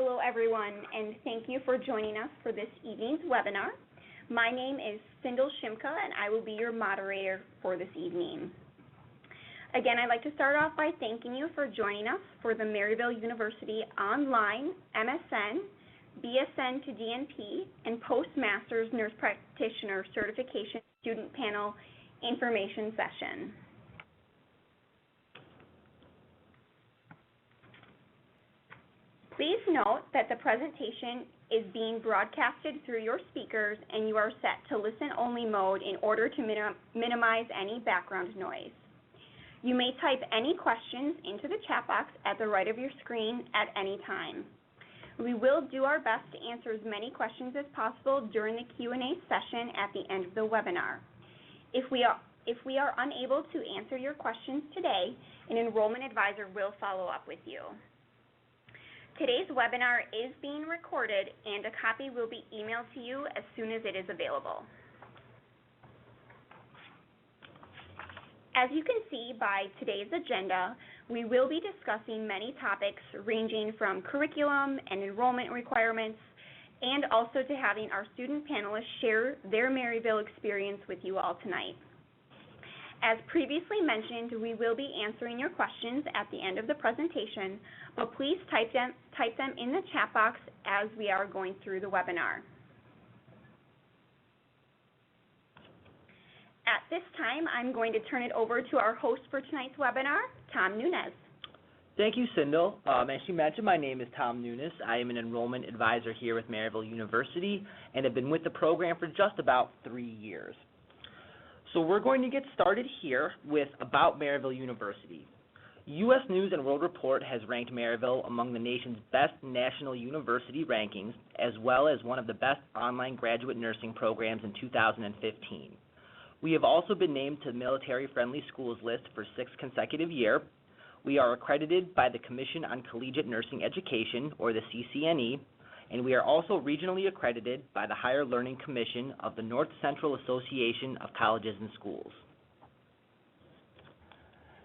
Hello everyone, and thank you for joining us for this evening's webinar. My name is Sindel Shimka, and I will be your moderator for this evening. Again, I'd like to start off by thanking you for joining us for the Maryville University Online MSN, BSN to DNP, and Postmaster's Nurse Practitioner Certification Student Panel Information Session. Please note that the presentation is being broadcasted through your speakers and you are set to listen-only mode in order to minimize any background noise. You may type any questions into the chat box at the right of your screen at any time. We will do our best to answer as many questions as possible during the Q&A session at the end of the webinar. If we are unable to answer your questions today, an enrollment advisor will follow up with you. Today's webinar is being recorded and a copy will be emailed to you as soon as it is available. As you can see by today's agenda, we will be discussing many topics ranging from curriculum and enrollment requirements, and also to having our student panelists share their Maryville experience with you all tonight. As previously mentioned, we will be answering your questions at the end of the presentation, but please type them in the chat box as we are going through the webinar. At this time, I'm going to turn it over to our host for tonight's webinar, Tom Nunes. Thank you, Sindel. As you mentioned, my name is Tom Nunes. I am an enrollment advisor here with Maryville University and have been with the program for just about 3 years. So we're going to get started here with About Maryville University. U.S. News & World Report has ranked Maryville among the nation's best national university rankings, as well as one of the best online graduate nursing programs in 2015. We have also been named to the Military Friendly Schools list for 6th consecutive year. We are accredited by the Commission on Collegiate Nursing Education, or the CCNE, and we are also regionally accredited by the Higher Learning Commission of the North Central Association of Colleges and Schools.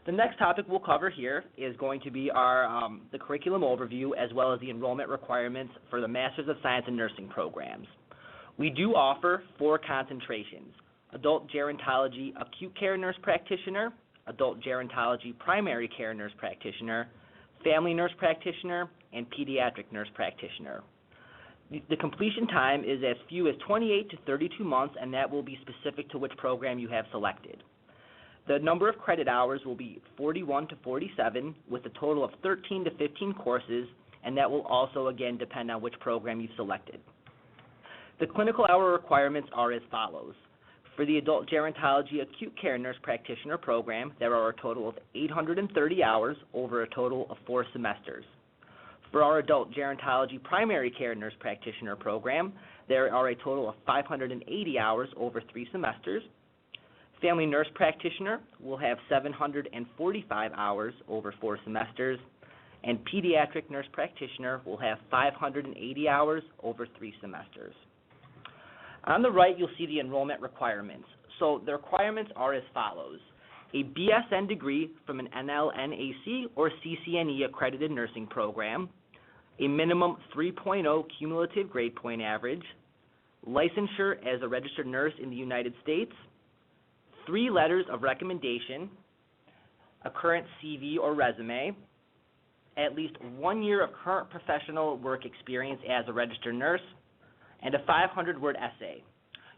The next topic we'll cover here is going to be the curriculum overview, as well as the enrollment requirements for the Masters of Science in Nursing programs. We do offer 4 concentrations: Adult Gerontology Acute Care Nurse Practitioner, Adult Gerontology Primary Care Nurse Practitioner, Family Nurse Practitioner, and Pediatric Nurse Practitioner. The completion time is as few as 28 to 32 months, and that will be specific to which program you have selected. The number of credit hours will be 41 to 47, with a total of 13 to 15 courses, and that will also, again, depend on which program you've selected. The clinical hour requirements are as follows. For the Adult Gerontology Acute Care Nurse Practitioner program, there are a total of 830 hours over a total of 4 semesters. For our Adult Gerontology Primary Care Nurse Practitioner program, there are a total of 580 hours over 3 semesters. Family Nurse Practitioner will have 745 hours over 4 semesters, and Pediatric Nurse Practitioner will have 580 hours over 3 semesters. On the right, you'll see the enrollment requirements. So the requirements are as follows: a BSN degree from an NLNAC or CCNE accredited nursing program, a minimum 3.0 cumulative grade point average, licensure as a registered nurse in the United States, 3 letters of recommendation, a current CV or resume, at least 1 year of current professional work experience as a registered nurse, and a 500-word essay.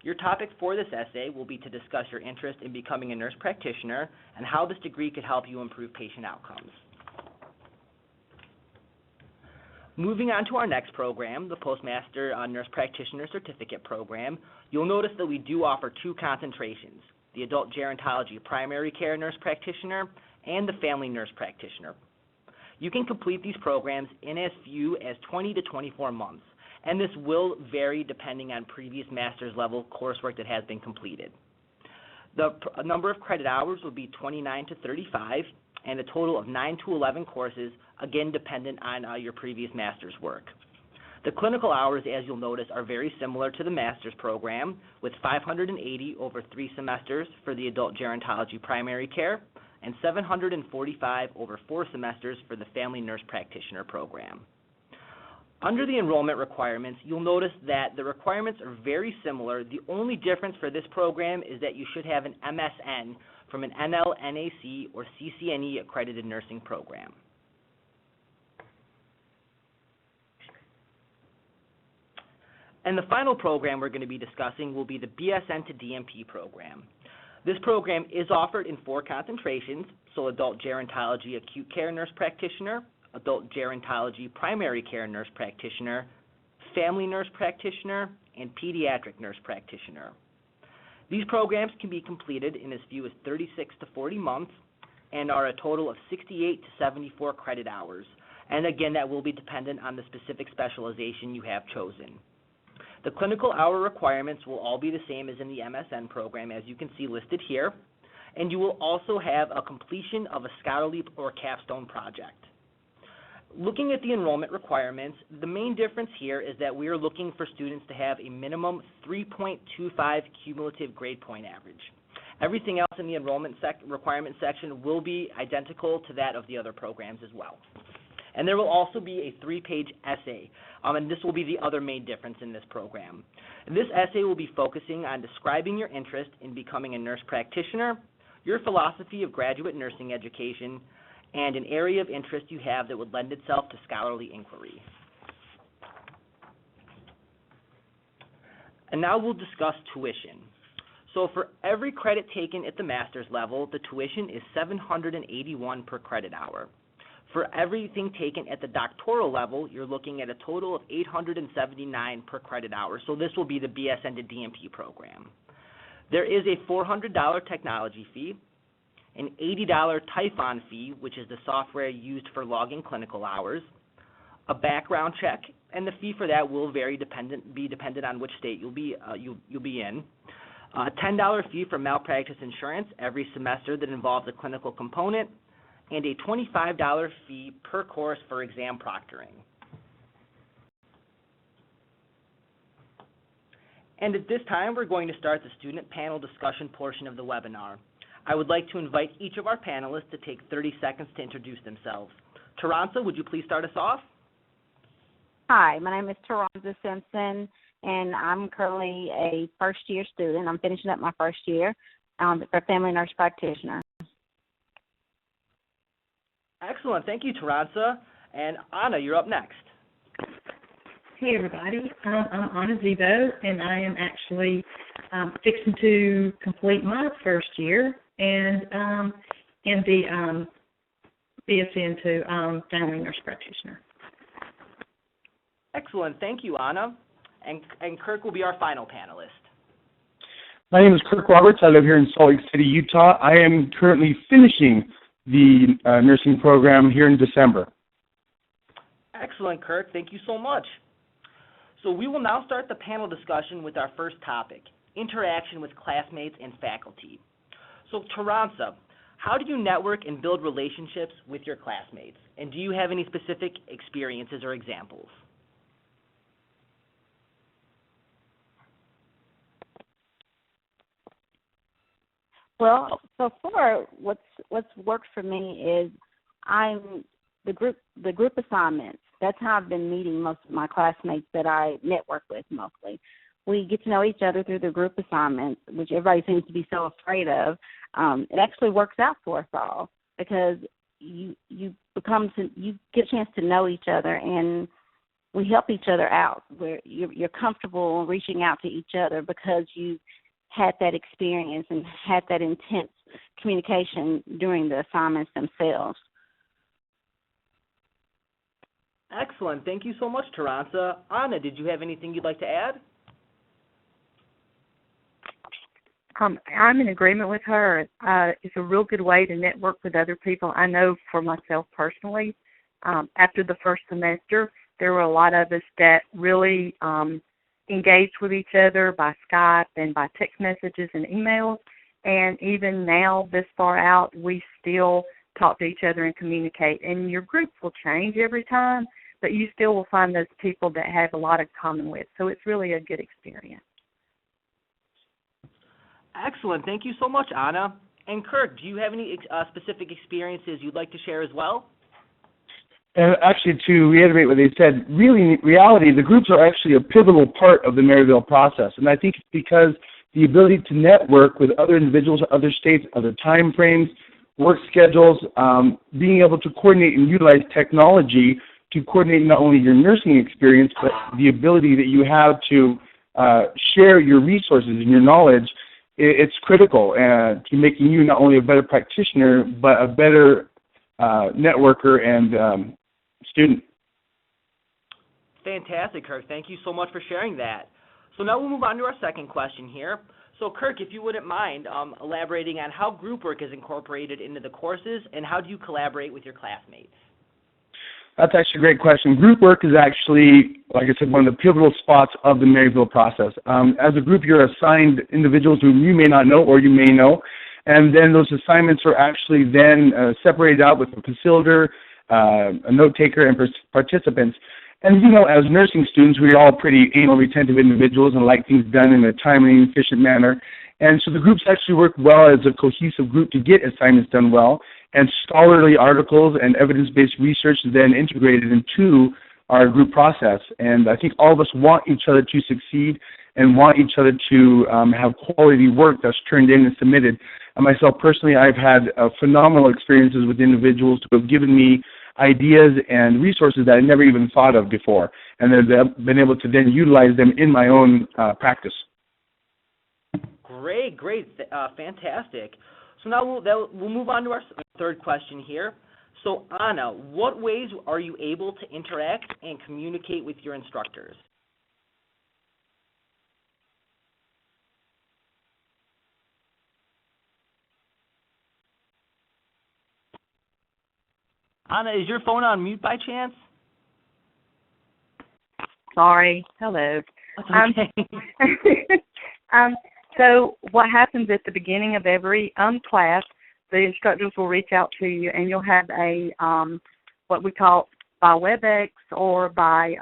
Your topic for this essay will be to discuss your interest in becoming a nurse practitioner and how this degree could help you improve patient outcomes. Moving on to our next program, the Postmaster Nurse Practitioner Certificate Program, you'll notice that we do offer 2 concentrations: the Adult Gerontology Primary Care Nurse Practitioner and the Family Nurse Practitioner. You can complete these programs in as few as 20 to 24 months, and this will vary depending on previous master's level coursework that has been completed. The number of credit hours will be 29 to 35, and a total of 9 to 11 courses, again dependent on your previous master's work. The clinical hours, as you'll notice, are very similar to the master's program, with 580 over 3 semesters for the Adult Gerontology Primary Care and 745 over 4 semesters for the Family Nurse Practitioner program. Under the enrollment requirements, you'll notice that the requirements are very similar. The only difference for this program is that you should have an MSN from an NLNAC or CCNE accredited nursing program. And the final program we're going to be discussing will be the BSN to DNP program. This program is offered in 4 concentrations, so adult gerontology acute care nurse practitioner, adult gerontology primary care nurse practitioner, family nurse practitioner, and pediatric nurse practitioner. These programs can be completed in as few as 36 to 40 months and are a total of 68 to 74 credit hours. And again, that will be dependent on the specific specialization you have chosen. The clinical hour requirements will all be the same as in the MSN program, as you can see listed here, and you will also have a completion of a scholarly or capstone project. Looking at the enrollment requirements, the main difference here is that we are looking for students to have a minimum 3.25 cumulative grade point average. Everything else in the enrollment requirement section will be identical to that of the other programs as well. And there will also be a 3-page essay, and this will be the other main difference in this program. This essay will be focusing on describing your interest in becoming a nurse practitioner, your philosophy of graduate nursing education, and an area of interest you have that would lend itself to scholarly inquiry. And now we'll discuss tuition. So for every credit taken at the master's level, the tuition is $781 per credit hour. For everything taken at the doctoral level, you're looking at a total of $879 per credit hour. So this will be the BSN to DNP program. There is a $400 technology fee, an $80 Typhon fee, which is the software used for logging clinical hours, a background check, and the fee for that will be dependent on which state you'll be in. A $10 fee for malpractice insurance every semester that involves a clinical component, and a $25 fee per course for exam proctoring. And at this time, we're going to start the student panel discussion portion of the webinar. I would like to invite each of our panelists to take 30 seconds to introduce themselves. Taransa, would you please start us off? Hi, my name is Taransa Simpson, and I'm currently a first-year student. I'm finishing up my first year for family nurse practitioner. Excellent. Thank you, Taransa. And Anna, you're up next. Hey, everybody. I'm Anna Zivo, and I am actually fixing to complete my first year and in the BSN to family nurse practitioner. Excellent. Thank you, Anna. And Kirk will be our final panelist. My name is Kirk Roberts. I live here in Salt Lake City, Utah. I am currently finishing the nursing program here in December. Excellent, Kirk. Thank you so much. So we will now start the panel discussion with our first topic, interaction with classmates and faculty. So Taransa, how do you network and build relationships with your classmates? And do you have any specific experiences or examples? Well, so far, what's worked for me is the group assignments. That's how I've been meeting most of my classmates that I network with mostly. We get to know each other through the group assignments, which everybody seems to be so afraid of. It actually works out for us all because you get a chance to know each other, and we help each other out. Where you're comfortable reaching out to each other because you had that experience and had that intense communication during the assignments themselves. Excellent. Thank you so much, Taransa. Anna, did you have anything you'd like to add? I'm in agreement with her. It's a real good way to network with other people. I know for myself personally, after the first semester, there were a lot of us that really engaged with each other by Skype and by text messages and emails. And even now, this far out, we still talk to each other and communicate. And your groups will change every time, but you still will find those people that have a lot in common with. So it's really a good experience. Excellent. Thank you so much, Anna. And Kirk, do you have any specific experiences you'd like to share as well? And actually, to reiterate what they said, really, in reality, the groups are actually a pivotal part of the Maryville process. And I think it's because the ability to network with other individuals, other states, other time frames, work schedules, being able to coordinate and utilize technology to coordinate not only your nursing experience, but the ability that you have to share your resources and your knowledge, it's critical to making you not only a better practitioner, but a better networker and student. Fantastic, Kirk. Thank you so much for sharing that. So now we'll move on to our second question here. So Kirk, if you wouldn't mind elaborating on how group work is incorporated into the courses and how do you collaborate with your classmates? That's actually a great question. Group work is actually, like I said, one of the pivotal spots of the Maryville process. As a group, you're assigned individuals whom you may not know or you may know, and then those assignments are actually then separated out with a facilitator, a note taker, and participants. And, you know, as nursing students, we're all pretty anal retentive individuals and like things done in a timely and efficient manner. And so the groups actually work well as a cohesive group to get assignments done well, and scholarly articles and evidence-based research is then integrated into our group process. And I think all of us want each other to succeed and want each other to have quality work that's turned in and submitted. And myself personally, I've had phenomenal experiences with individuals who have given me ideas and resources that I never even thought of before, and they've been able to then utilize them in my own practice. Great, fantastic. So now we'll move on to our third question here. So Anna, what ways are you able to interact and communicate with your instructors? Anna, is your phone on mute by chance? Sorry. Hello. Okay. So what happens at the beginning of every class, the instructors will reach out to you, and you'll have a what we call by WebEx or by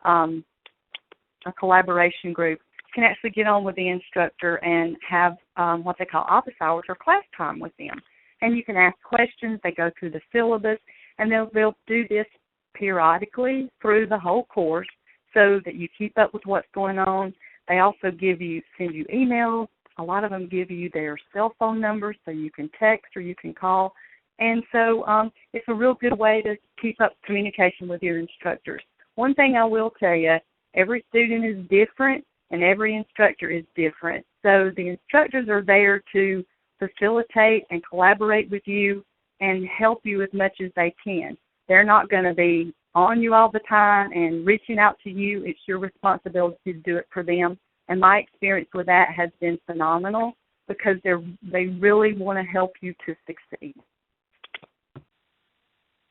a collaboration group. You can actually get on with the instructor and have what they call office hours or class time with them. And you can ask questions. They go through the syllabus, and they'll do this periodically through the whole course so that you keep up with what's going on. They also send you emails. A lot of them give you their cell phone numbers so you can text or you can call. And so it's a real good way to keep up communication with your instructors. One thing I will tell you, every student is different and every instructor is different. So the instructors are there to facilitate and collaborate with you and help you as much as they can. They're not going to be on you all the time and reaching out to you. It's your responsibility to do it for them. And my experience with that has been phenomenal because they really want to help you to succeed.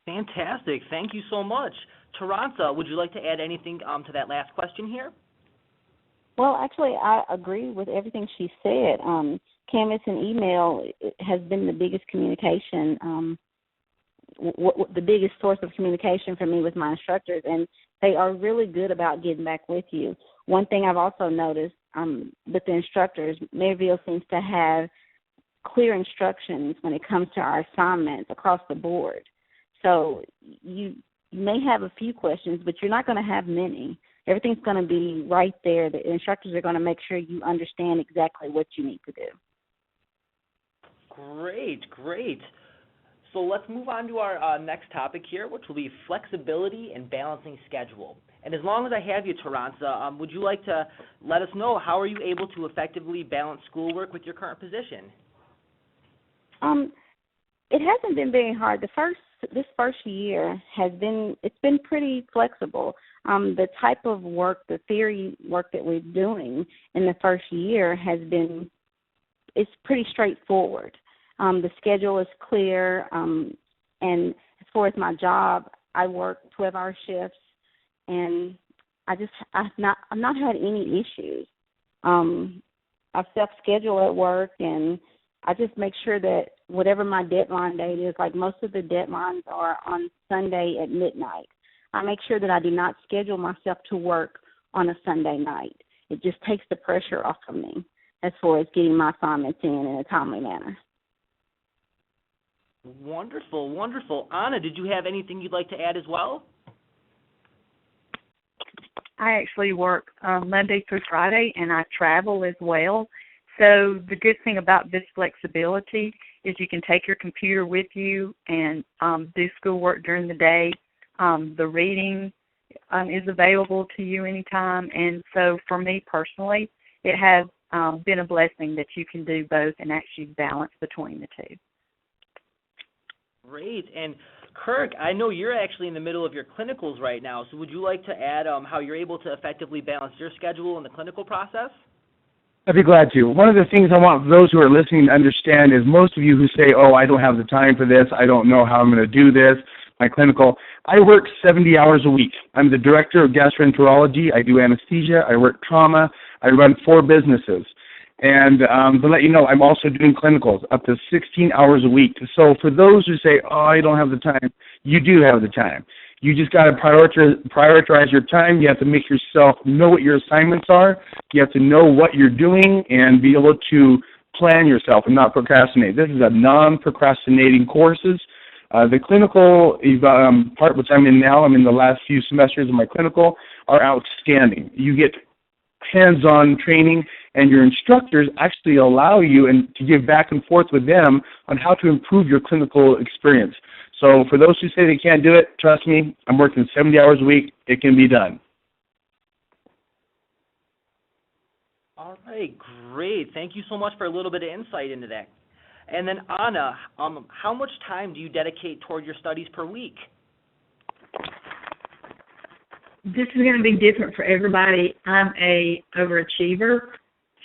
Fantastic. Thank you so much. Taransa, would you like to add anything to that last question here? Well, actually, I agree with everything she said. Canvas and email has been the biggest communication, the biggest source of communication for me with my instructors, and they are really good about getting back with you. One thing I've also noticed with the instructors, Maryville seems to have clear instructions when it comes to our assignments across the board. So you may have a few questions, but you're not going to have many. Everything's going to be right there. The instructors are going to make sure you understand exactly what you need to do. Great. So let's move on to our next topic here, which will be flexibility and balancing schedule. And as long as I have you, Taransa, would you like to let us know how are you able to effectively balance schoolwork with your current position? It hasn't been very hard. This first year it's been pretty flexible. The type of work, the theory work that we're doing in the first year it's pretty straightforward. The schedule is clear, and as far as my job, I work 12-hour shifts, and I've not had any issues. I self-schedule at work, and I just make sure that whatever my deadline date is, like most of the deadlines are on Sunday at midnight. I make sure that I do not schedule myself to work on a Sunday night. It just takes the pressure off of me as far as getting my assignments in a timely manner. Wonderful, wonderful. Anna, did you have anything you'd like to add as well? I actually work Monday through Friday, and I travel as well. So the good thing about this flexibility is you can take your computer with you and do schoolwork during the day. The reading is available to you anytime. And so for me personally, it has been a blessing that you can do both and actually balance between the two. Great. And Kirk, I know you're actually in the middle of your clinicals right now, so would you like to add how you're able to effectively balance your schedule in the clinical process? I'd be glad to. One of the things I want those who are listening to understand is most of you who say, oh, I don't have the time for this, I don't know how I'm going to do this, my clinical, I work 70 hours a week. I'm the director of gastroenterology. I do anesthesia. I work trauma. I run 4 businesses. And to let you know, I'm also doing clinicals up to 16 hours a week. So for those who say, oh, I don't have the time, you do have the time. You just got to prioritize your time. You have to make yourself know what your assignments are. You have to know what you're doing and be able to plan yourself and not procrastinate. This is a non-procrastinating courses. The clinical part, which I'm in now, I'm in the last few semesters of my clinical, are outstanding. You get hands-on training, and your instructors actually allow you and to give back and forth with them on how to improve your clinical experience. So for those who say they can't do it, trust me, I'm working 70 hours a week. It can be done. All right, great. Thank you so much for a little bit of insight into that. And then Anna, how much time do you dedicate toward your studies per week? This is going to be different for everybody. I'm a overachiever,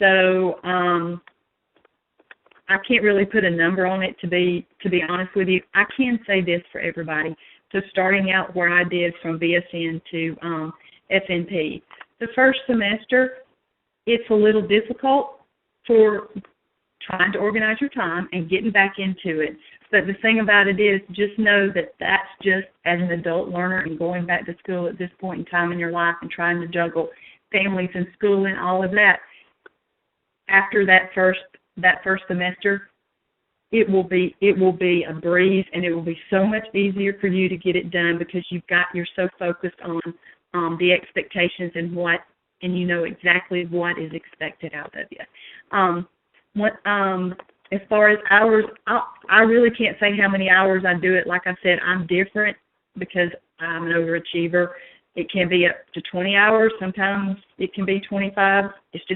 so I can't really put a number on it, to be honest with you. I can say this for everybody. So starting out where I did from BSN to FNP, the first semester, it's a little difficult for trying to organize your time and getting back into it. But the thing about it is, just know that that's just as an adult learner and going back to school at this point in time in your life and trying to juggle families and school and all of that. After that first semester, it will be a breeze, and it will be so much easier for you to get it done because you're so focused on the expectations and you know exactly what is expected out of you. As far as hours, I really can't say how many hours I do it. Like I said, I'm different because I'm an overachiever. It can be up to 20 hours. Sometimes it can be 25. It's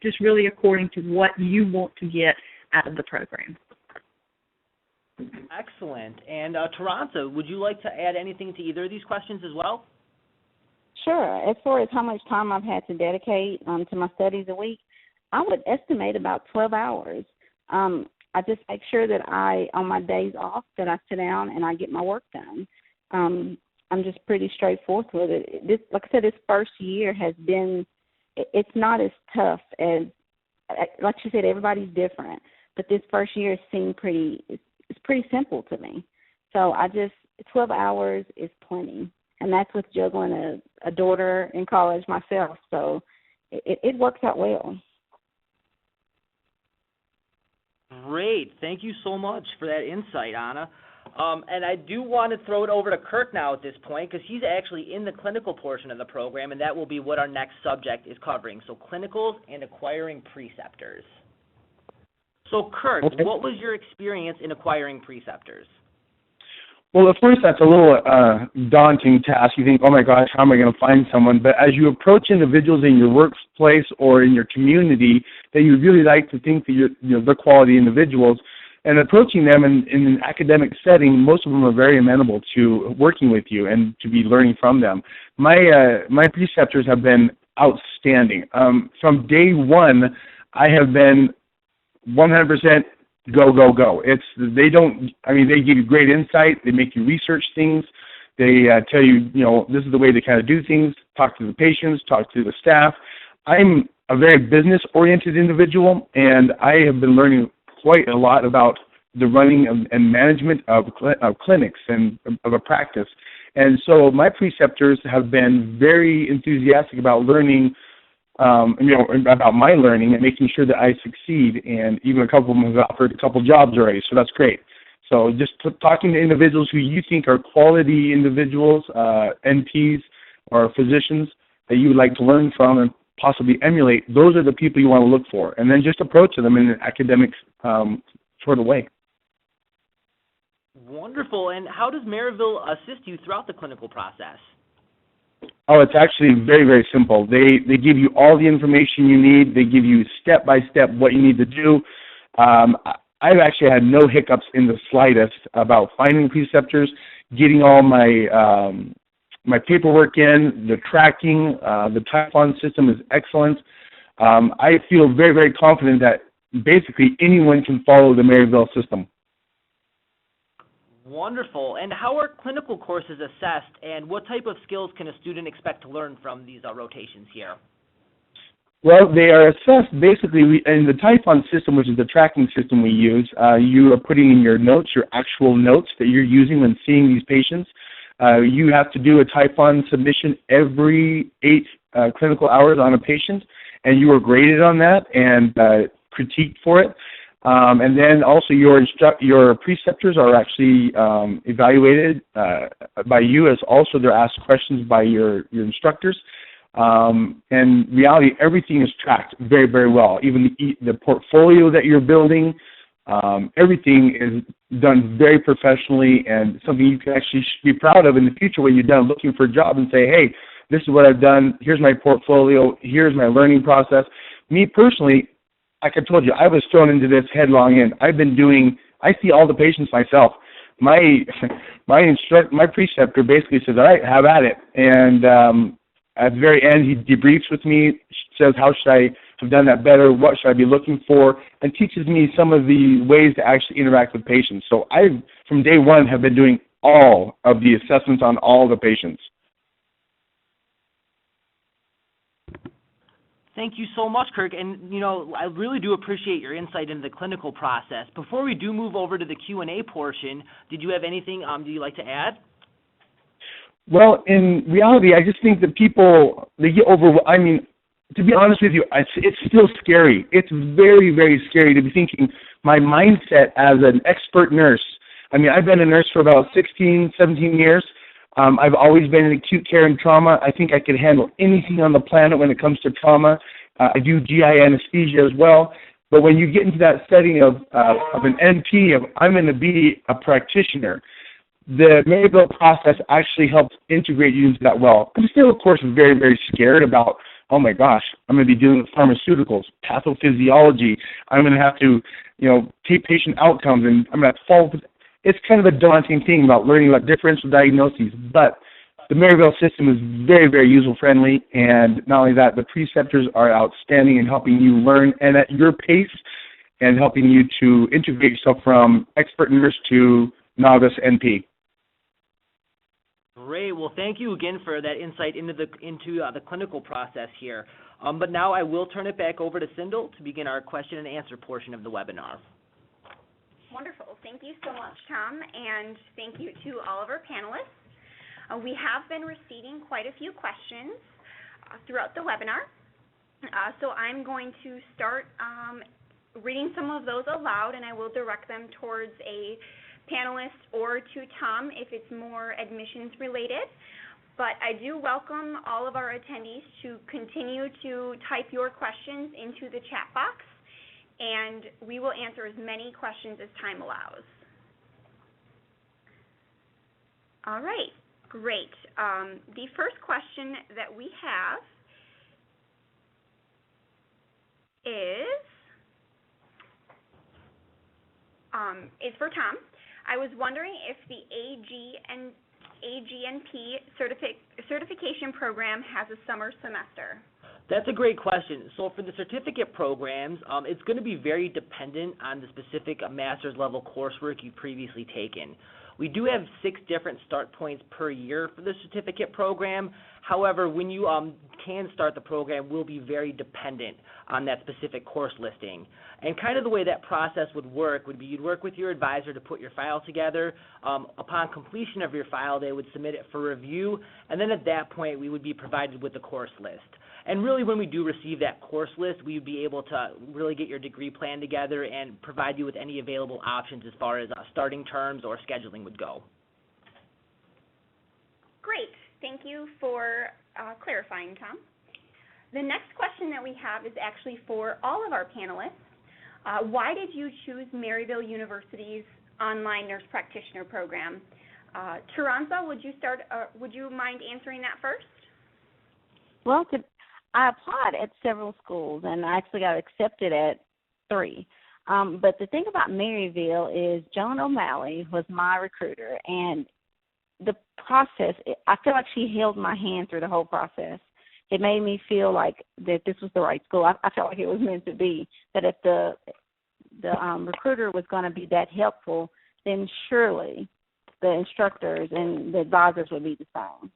just really according to what you want to get out of the program. Excellent. And Toronto, would you like to add anything to either of these questions as well? Sure. As far as how much time I've had to dedicate to my studies a week, I would estimate about 12 hours. I just make sure that on my days off, that I sit down and I get my work done. I'm just pretty straightforward with it. Like I said, this first year has been, it's not as tough as, like you said, everybody's different. But this first year seemed it's pretty simple to me. So 12 hours is plenty. And that's with juggling a daughter in college myself. So it works out well. Great. Thank you so much for that insight, Anna. And I do want to throw it over to Kirk now at this point because he's actually in the clinical portion of the program, and that will be what our next subject is covering, so clinicals and acquiring preceptors. So, Kirk, what was your experience in acquiring preceptors? Well, at first, that's a little daunting task. You think, oh, my gosh, how am I going to find someone? But as you approach individuals in your workplace or in your community that you really like to think that they're quality individuals, and approaching them in an academic setting, most of them are very amenable to working with you and to be learning from them. My preceptors have been outstanding. From day one, I have been 100% go, go, go. They give you great insight. They make you research things. They tell you, this is the way to kind of do things, talk to the patients, talk to the staff. I'm a very business-oriented individual, and I have been learning quite a lot about the running and management of clinics and of a practice. And so my preceptors have been very enthusiastic about learning about my learning and making sure that I succeed, and even a couple of them have offered a couple jobs already, so that's great. So just talking to individuals who you think are quality individuals, NPs or physicians that you would like to learn from and possibly emulate, those are the people you want to look for. And then just approach them in an academic sort of way. Wonderful. And how does Maryville assist you throughout the clinical process? Oh, it's actually very, very simple. They give you all the information you need. They give you step-by-step what you need to do. I've actually had no hiccups in the slightest about finding preceptors, getting all my my paperwork in, the tracking, the Typhon system is excellent. I feel very, very confident that basically anyone can follow the Maryville system. Wonderful. And how are clinical courses assessed, and what type of skills can a student expect to learn from these rotations here? Well, they are assessed basically in the Typhon system, which is the tracking system we use. You are putting in your notes, your actual notes that you're using when seeing these patients. You have to do a Typhon submission every 8 clinical hours on a patient, and you are graded on that and critiqued for it. And then also your preceptors are actually evaluated by you, as also they're asked questions by your instructors. And in reality, everything is tracked very, very well. Even the portfolio that you're building, everything is done very professionally, and something you can actually be proud of in the future when you're done looking for a job and say, hey, this is what I've done, here's my portfolio, here's my learning process. Me personally, like I told you, I was thrown into this headlong in. I see all the patients myself. My preceptor basically says, all right, have at it. And at the very end, he debriefs with me, says, how should I have done that better? What should I be looking for? And teaches me some of the ways to actually interact with patients. So I, from day one, have been doing all of the assessments on all the patients. Thank you so much, Kirk. And, I really do appreciate your insight into the clinical process. Before we do move over to the Q&A portion, did you have anything do you like to add? Well, in reality, I just think that people, they get to be honest with you, it's still scary. It's very, very scary to be thinking my mindset as an expert nurse. I've been a nurse for about 16, 17 years. I've always been in acute care and trauma. I think I could handle anything on the planet when it comes to trauma. I do GI anesthesia as well. But when you get into that setting of an NP, I'm going to be a practitioner, the Maryville process actually helps integrate you into that well. I'm still, of course, very, very scared about, oh my gosh, I'm going to be dealing with pharmaceuticals, pathophysiology. I'm going to have to, take patient outcomes, and I'm going to have to follow. It's kind of a daunting thing about learning about differential diagnoses, but the Maryville system is very, very user-friendly, and not only that, the preceptors are outstanding in helping you learn and at your pace and helping you to integrate yourself from expert nurse to novice NP. Great. Well, thank you again for that insight into the clinical process here. But now I will turn it back over to Sindel to begin our question and answer portion of the webinar. Wonderful. Thank you so much, Tom, and thank you to all of our panelists. We have been receiving quite a few questions throughout the webinar, so I'm going to start reading some of those aloud, and I will direct them towards a panelist or to Tom if it's more admissions related. But I do welcome all of our attendees to continue to type your questions into the chat box, and we will answer as many questions as time allows. All right, great. The first question that we have is for Tom. I was wondering if the AGNP certification program has a summer semester. That's a great question. So for the certificate programs, it's going to be very dependent on the specific master's level coursework you've previously taken. We do have 6 different start points per year for the certificate program. However, when you can start the program will be very dependent on that specific course listing. And kind of the way that process would work would be you'd work with your advisor to put your file together. Upon completion of your file, they would submit it for review, and then at that point we would be provided with the course list. And really when we do receive that course list, we would be able to really get your degree plan together and provide you with any available options as far as starting terms or scheduling would go. Great. Thank you for clarifying, Tom. The next question that we have is actually for all of our panelists. Why did you choose Maryville University's online nurse practitioner program? Taranza, would you mind answering that first? Well, I applied at several schools, and I actually got accepted at 3. But the thing about Maryville is Joan O'Malley was my recruiter, and the process, I feel like she held my hand through the whole process. It made me feel like that this was the right school. I felt like it was meant to be, that if the recruiter was going to be that helpful, then surely the instructors and the advisors would be the same.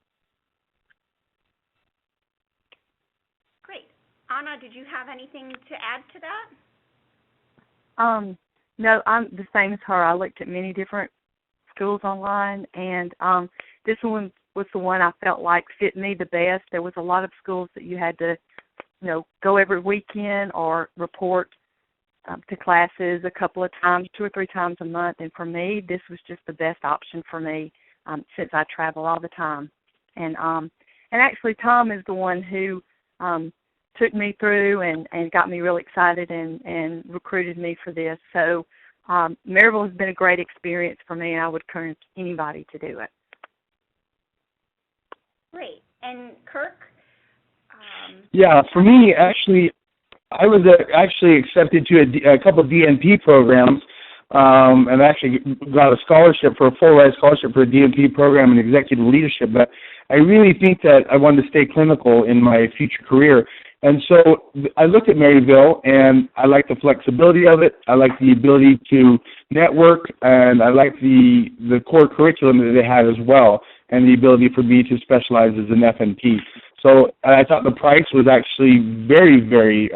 Great. Anna, did you have anything to add to that? No, I'm the same as her. I looked at many different schools online, and this one was the one I felt like fit me the best. There was a lot of schools that you had to, go every weekend or report to classes a couple of times, 2 or 3 times a month. And for me, this was just the best option for me since I travel all the time. And actually, Tom is the one who took me through and got me really excited and recruited me for this. So Maryville has been a great experience for me, and I would encourage anybody to do it. Great. And Kirk? Yeah, for me, actually, I was actually accepted to a couple of DNP programs, and actually got a scholarship for a full-ride scholarship for a DNP program in executive leadership. But I really think that I wanted to stay clinical in my future career. And so I looked at Maryville, and I like the flexibility of it. I like the ability to network, and I like the core curriculum that they have as well, and the ability for me to specialize as an FNP. So I thought the price was actually very, very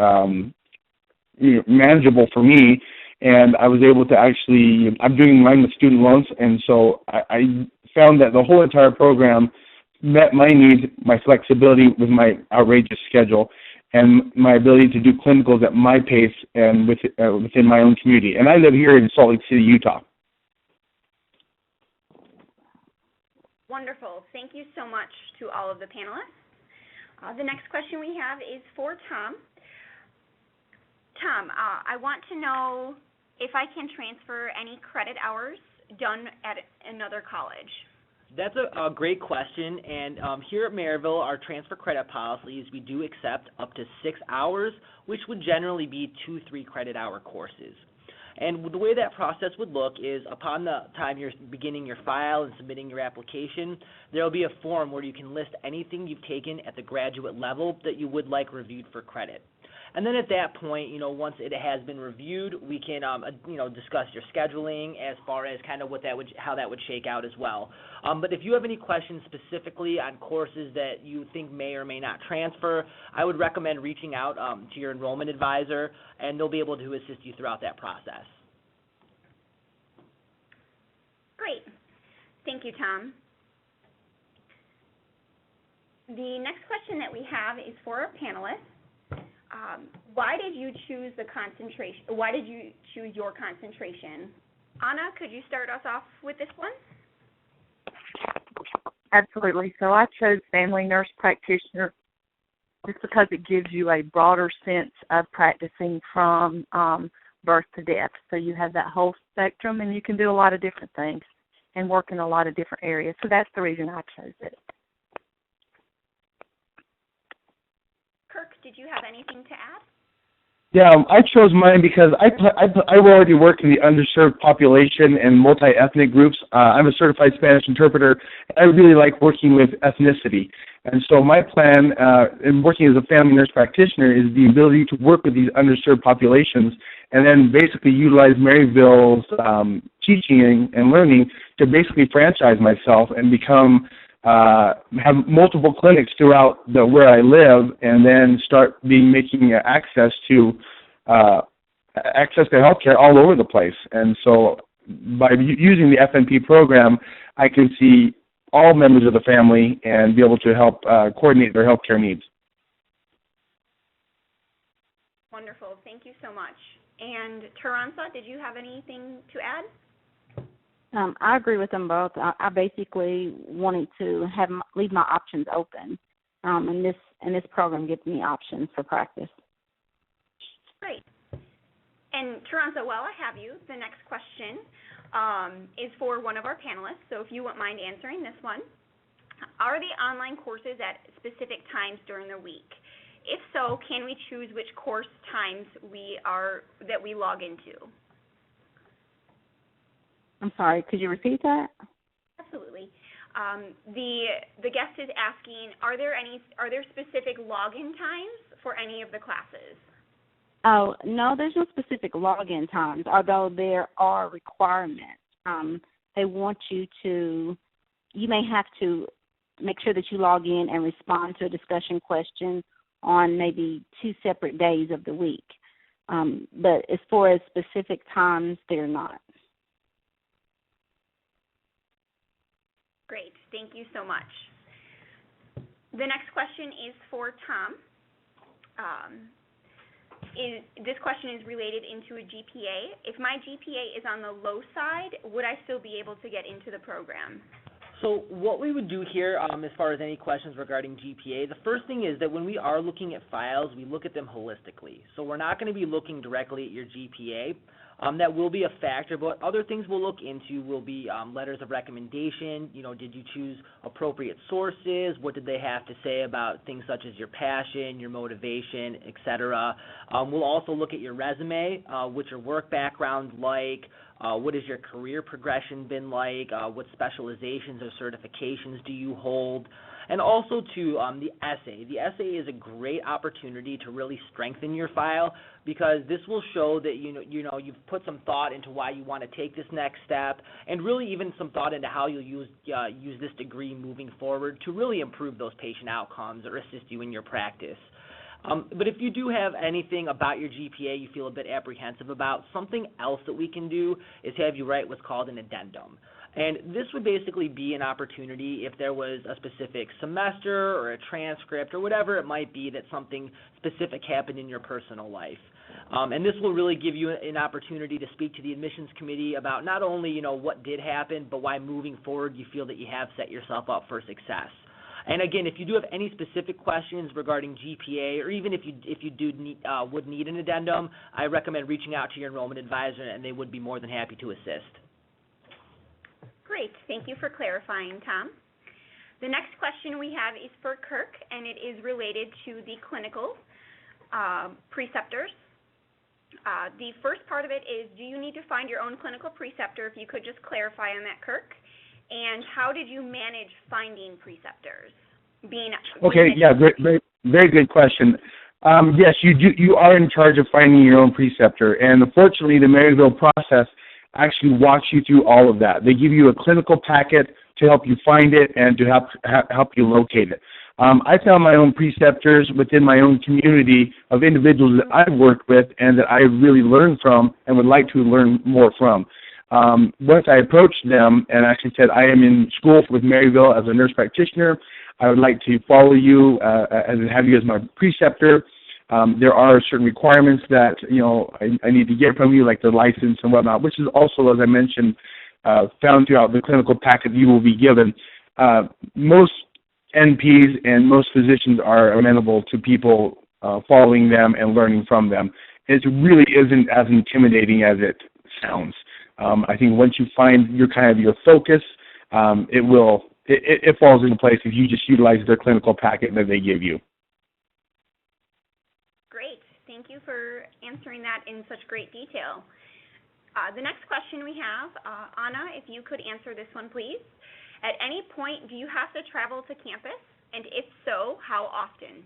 manageable for me, and I was able to actually, I'm doing mine with student loans, and so I found that the whole entire program met my needs, my flexibility with my outrageous schedule, and my ability to do clinicals at my pace and within my own community. And I live here in Salt Lake City, Utah. Wonderful. Thank you so much to all of the panelists. The next question we have is for Tom. Tom, I want to know if I can transfer any credit hours done at another college. That's a great question, and here at Maryville, our transfer credit policies, we do accept up to 6 hours, which would generally be 2 3-credit-hour courses. And the way that process would look is upon the time you're beginning your file and submitting your application, there will be a form where you can list anything you've taken at the graduate level that you would like reviewed for credit. And then at that point, once it has been reviewed, we can, discuss your scheduling as far as kind of how that would shake out as well. But if you have any questions specifically on courses that you think may or may not transfer, I would recommend reaching out to your enrollment advisor, and they'll be able to assist you throughout that process. Great. Thank you, Tom. The next question that we have is for our panelists. Why did you choose Why did you choose your concentration? Anna, could you start us off with this one? Absolutely. So I chose family nurse practitioner just because it gives you a broader sense of practicing from birth to death. So you have that whole spectrum, and you can do a lot of different things and work in a lot of different areas. So that's the reason I chose it. Kirk, did you have anything to add? Yeah, I chose mine because I already work in the underserved population and multi-ethnic groups. I'm a certified Spanish interpreter. I really like working with ethnicity. And so my plan in working as a family nurse practitioner is the ability to work with these underserved populations and then basically utilize Maryville's teaching and learning to basically franchise myself and become have multiple clinics throughout where I live, and then start making access to healthcare all over the place. And so by using the FNP program, I can see all members of the family and be able to help coordinate their healthcare needs. Wonderful. Thank you so much. And Taransa, did you have anything to add? I agree with them both. I basically wanted to leave my options open, and this program gives me options for practice. Great. And Taransa, while I have you, the next question is for one of our panelists, so if you wouldn't mind answering this one. Are the online courses at specific times during the week? If so, can we choose which course times that we log into? I'm sorry, could you repeat that? Absolutely. The guest is asking, are there specific login times for any of the classes? Oh, no, there's no specific login times, although there are requirements. They want you may have to make sure that you log in and respond to a discussion question on maybe 2 separate days of the week. But as far as specific times, they're not. Great. Thank you so much. The next question is for Tom. This question is related into a GPA. If my GPA is on the low side, would I still be able to get into the program? So what we would do here, as far as any questions regarding GPA, the first thing is that when we are looking at files, we look at them holistically. So we're not going to be looking directly at your GPA. That will be a factor, but other things we'll look into will be letters of recommendation. Did you choose appropriate sources? What did they have to say about things such as your passion, your motivation, etc.? We'll also look at your resume, what's your work background like, what has your career progression been like, what specializations or certifications do you hold? And also, too, the essay. The essay is a great opportunity to really strengthen your file, because this will show that you've put some thought into why you want to take this next step, and really even some thought into how you'll use this degree moving forward to really improve those patient outcomes or assist you in your practice. But if you do have anything about your GPA you feel a bit apprehensive about, something else that we can do is have you write what's called an addendum. And this would basically be an opportunity if there was a specific semester or a transcript or whatever it might be that something specific happened in your personal life. And this will really give you an opportunity to speak to the admissions committee about not only, what did happen, but why moving forward you feel that you have set yourself up for success. And again, if you do have any specific questions regarding GPA, or even if you would need an addendum, I recommend reaching out to your enrollment advisor, and they would be more than happy to assist. Great. Thank you for clarifying, Tom. The next question we have is for Kirk, and it is related to the clinical preceptors. The first part of it is, do you need to find your own clinical preceptor? If you could just clarify on that, Kirk. And how did you manage finding preceptors? Okay, yeah, very good question. Yes, you are in charge of finding your own preceptor, and unfortunately the Maryville process actually walks you through all of that. They give you a clinical packet to help you find it and to help you locate it. I found my own preceptors within my own community of individuals that I've worked with and that I really learned from and would like to learn more from. Once I approached them and actually said, I am in school with Maryville as a nurse practitioner, I would like to follow you and have you as my preceptor. There are certain requirements that I need to get from you, like the license and whatnot, which is also, as I mentioned, found throughout the clinical packet you will be given. Most NPs and most physicians are amenable to people following them and learning from them. It really isn't as intimidating as it sounds. I think once you find your focus, it falls into place if you just utilize their clinical packet that they give you. Great. Thank you for answering that in such great detail. The next question we have, Anna, if you could answer this one, please. At any point, do you have to travel to campus? And if so, how often?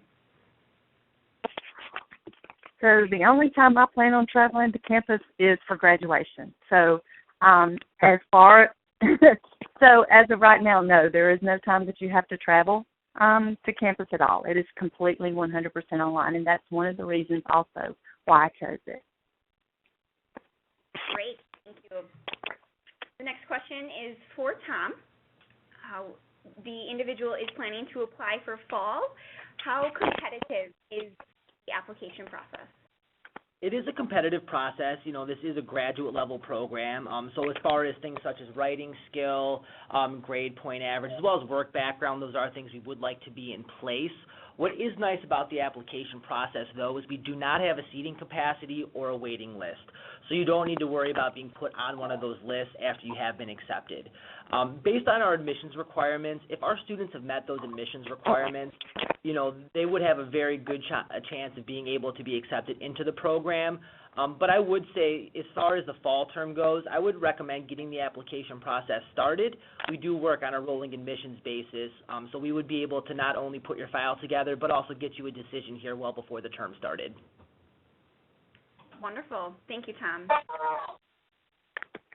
So the only time I plan on traveling to campus is for graduation. So as of right now, no, there is no time that you have to travel to campus at all. It is completely 100% online, and that's one of the reasons also why I chose it. Great, thank you. The next question is for Tom. The individual is planning to apply for fall. How competitive is the application process? It is a competitive process. This is a graduate level program. So as far as things such as writing skill, grade point average, as well as work background, those are things we would like to be in place. What is nice about the application process, though, is we do not have a seating capacity or a waiting list. So you don't need to worry about being put on one of those lists after you have been accepted. Based on our admissions requirements, if our students have met those admissions requirements, they would have a very good chance of being able to be accepted into the program. But I would say, as far as the fall term goes, I would recommend getting the application process started. We do work on a rolling admissions basis, so we would be able to not only put your file together, but also get you a decision here well before the term started. Wonderful. Thank you, Tom.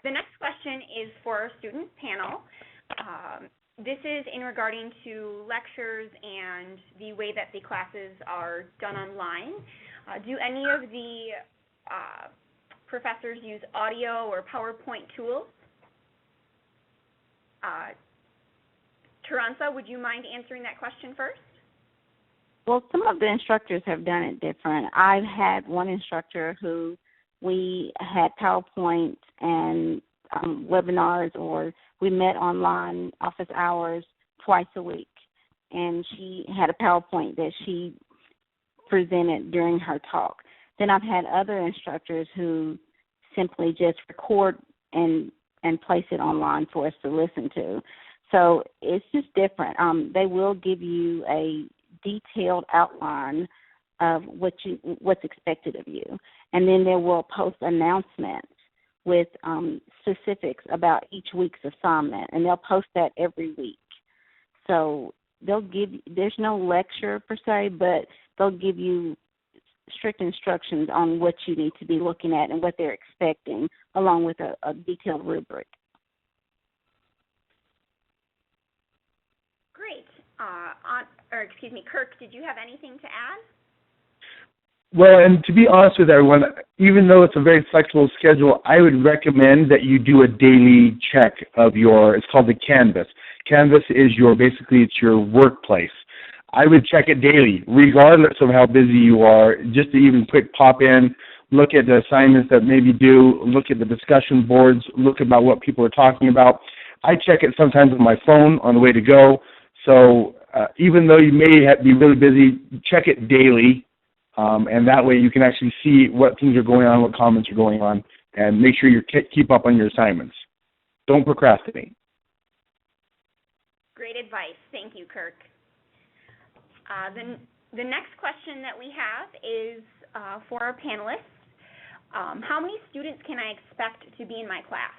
The next question is for our student panel. This is in regarding to lectures and the way that the classes are done online. Do any of the professors use audio or PowerPoint tools? Taransa, would you mind answering that question first? Well, some of the instructors have done it different. I've had one instructor who we had PowerPoint and webinars, or we met online office hours twice a week, and she had a PowerPoint that she presented during her talk. Then I've had other instructors who simply just record and place it online for us to listen to. So it's just different. They will give you a detailed outline of what's expected of you, and then they will post announcements with specifics about each week's assignment, and they'll post that every week. So there's no lecture per se, but they'll give you strict instructions on what you need to be looking at and what they're expecting, along with a detailed rubric. Great. Kirk, did you have anything to add? Well, and to be honest with everyone, even though it's a very flexible schedule, I would recommend that you do a daily check of it's called the Canvas. Canvas is it's your workplace. I would check it daily, regardless of how busy you are, just to even quick pop in, look at the assignments that maybe due, look at the discussion boards, look about what people are talking about. I check it sometimes on my phone on the way to go. So even though you may be really busy, check it daily, and that way you can actually see what things are going on, what comments are going on, and make sure you keep up on your assignments. Don't procrastinate. Great advice. Thank you, Kirk. The next question that we have is for our panelists. How many students can I expect to be in my class?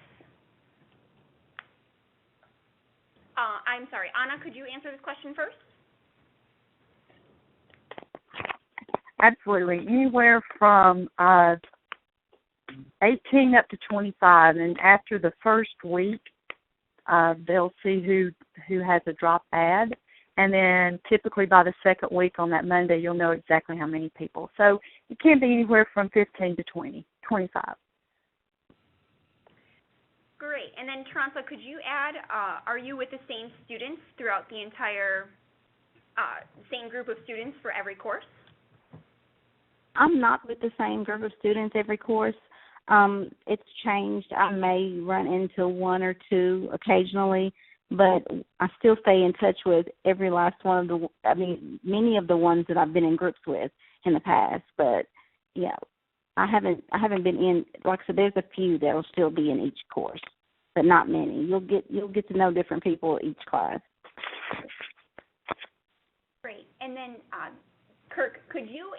I'm sorry, Anna, could you answer this question first? Absolutely. Anywhere from 18 up to 25, and after the first week, they'll see who has a drop ad, and then typically by the second week on that Monday, you'll know exactly how many people. So it can be anywhere from 15 to 20, 25. Great. And then, Taransa, could you add, are you with the same students throughout the entire, same group of students for every course? I'm not with the same group of students every course. It's changed. I may run into one or two occasionally, but I still stay in touch with every last one of many of the ones that I've been in groups with in the past. But yeah, I haven't been in. Like I said, there's a few that will still be in each course, but not many. You'll get to know different people each class. Great. And then, Kirk, could you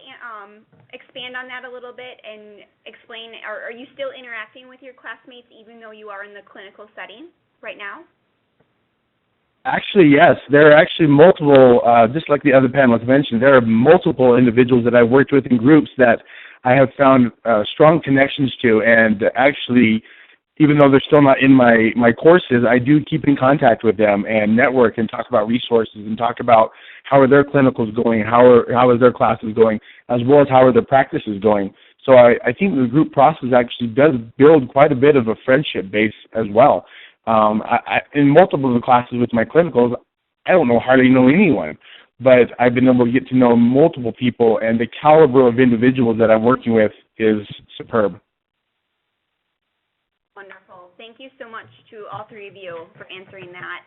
expand on that a little bit and explain, are you still interacting with your classmates even though you are in the clinical setting right now? Actually, yes. There are actually multiple, just like the other panelists mentioned, there are multiple individuals that I've worked with in groups that I have found strong connections to, and actually, even though they're still not in my courses, I do keep in contact with them and network and talk about resources and talk about how are their clinicals going, how is their classes going, as well as how are their practices going. So I think the group process actually does build quite a bit of a friendship base as well. In multiple of the classes with my clinicals, I don't hardly know anyone, but I've been able to get to know multiple people, and the caliber of individuals that I'm working with is superb. Wonderful. Thank you so much to all three of you for answering that.